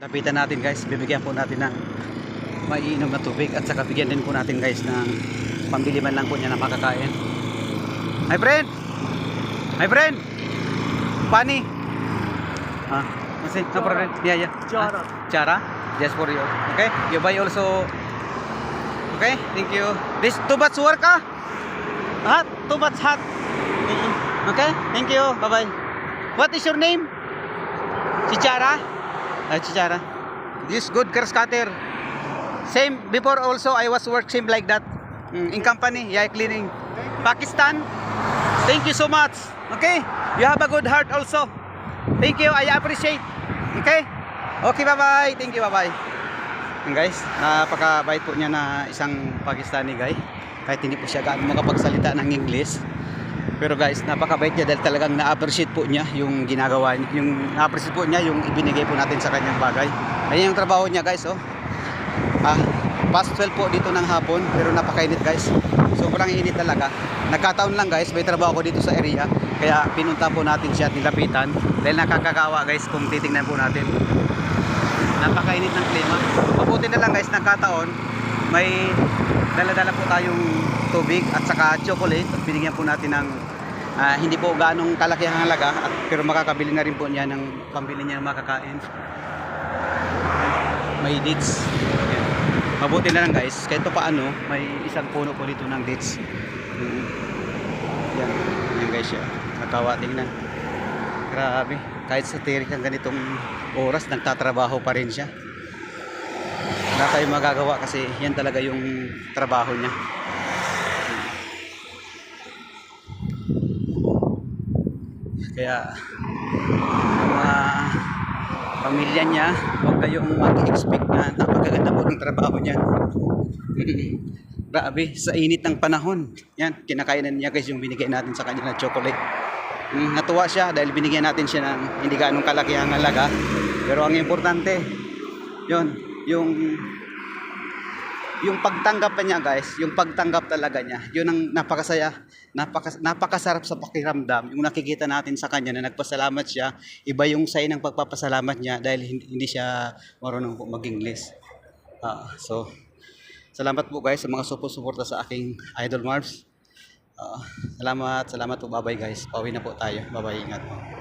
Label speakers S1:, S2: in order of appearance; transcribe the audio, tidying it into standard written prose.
S1: Lapitan natin guys, bibigyan po natin ng maiinom na tubig at saka bigyan din po natin guys ng pambili man lang po niya na makakain. My friend! My friend! Pani! No problem. Yeah.
S2: Chara.
S1: Chara? Just for you. Okay? You buy also. Okay? Thank you. This too much work Hot? Too much hot. Okay? Thank you. Bye-bye. What is your name? Chichara? Chichara. This good grass cutter. Same before also I was work same like that. In company, yeah, cleaning. Pakistan. Thank you so much. Okay? You have a good heart also. Thank you. I appreciate. Okay? Okay, bye-bye. Thank you, bye-bye. Guys, napakabait po niya na isang Pakistani guy. Kahit hindi po siya gaano makapagsalita ng English. Pero guys, napakabait niya dahil talagang na-appreciate po niya yung ginagawa niya. Yung na-appreciate po niya yung ibinigay po natin sa kanyang bagay. Ayan yung trabaho niya guys, oh. Past 12 po dito ng hapon, pero napakainit guys. Sobrang init talaga. Nagkataon lang guys, may trabaho ko dito sa area. Kaya pinunta po natin siya at nilapitan. Dahil nakakagawa guys kung titingnan po natin. Napakainit ng klima. Mabuti na lang guys, nagkataon. May dala-dala po tayong tubig at saka chocolate. At binigyan po natin ng hindi po ganong kalaki ang halaga. Pero makakabili na rin po niya ng pambili niya ng makakain. May dates. Ayan. Mabuti na lang guys, kahit pa paano, may isang puno po dito ng dates. Yan, yan guys siya. Nakawa, tingnan. Grabe, kahit sa tirik ang ganitong oras, nagtatrabaho pa rin siya. Wala tayong magagawa kasi yan talaga yung trabaho niya. Kaya mga pamilya niya, huwag kayong mag-expect na napakaganda po ng trabaho niya. Grabe, sa init ng panahon. Yan, kinakainan niya guys yung binigay natin sa kanya na chocolate. Natuwa siya dahil binigyan natin siya ng hindi gaanong kalaki ang halaga. Pero ang importante, yun, yung pagtanggap pa niya guys, yung pagtanggap talaga niya, yun ang napakasaya, napakasarap sa pakiramdam. Yung nakikita natin sa kanya na nagpasalamat siya, iba yung sign ng pagpapasalamat niya dahil hindi siya marunong po mag-English. So, salamat po guys sa mga suporta sa aking Idol Marbs. Salamat po, bye bye guys. Pauwi na po tayo. Bye bye, ingat po.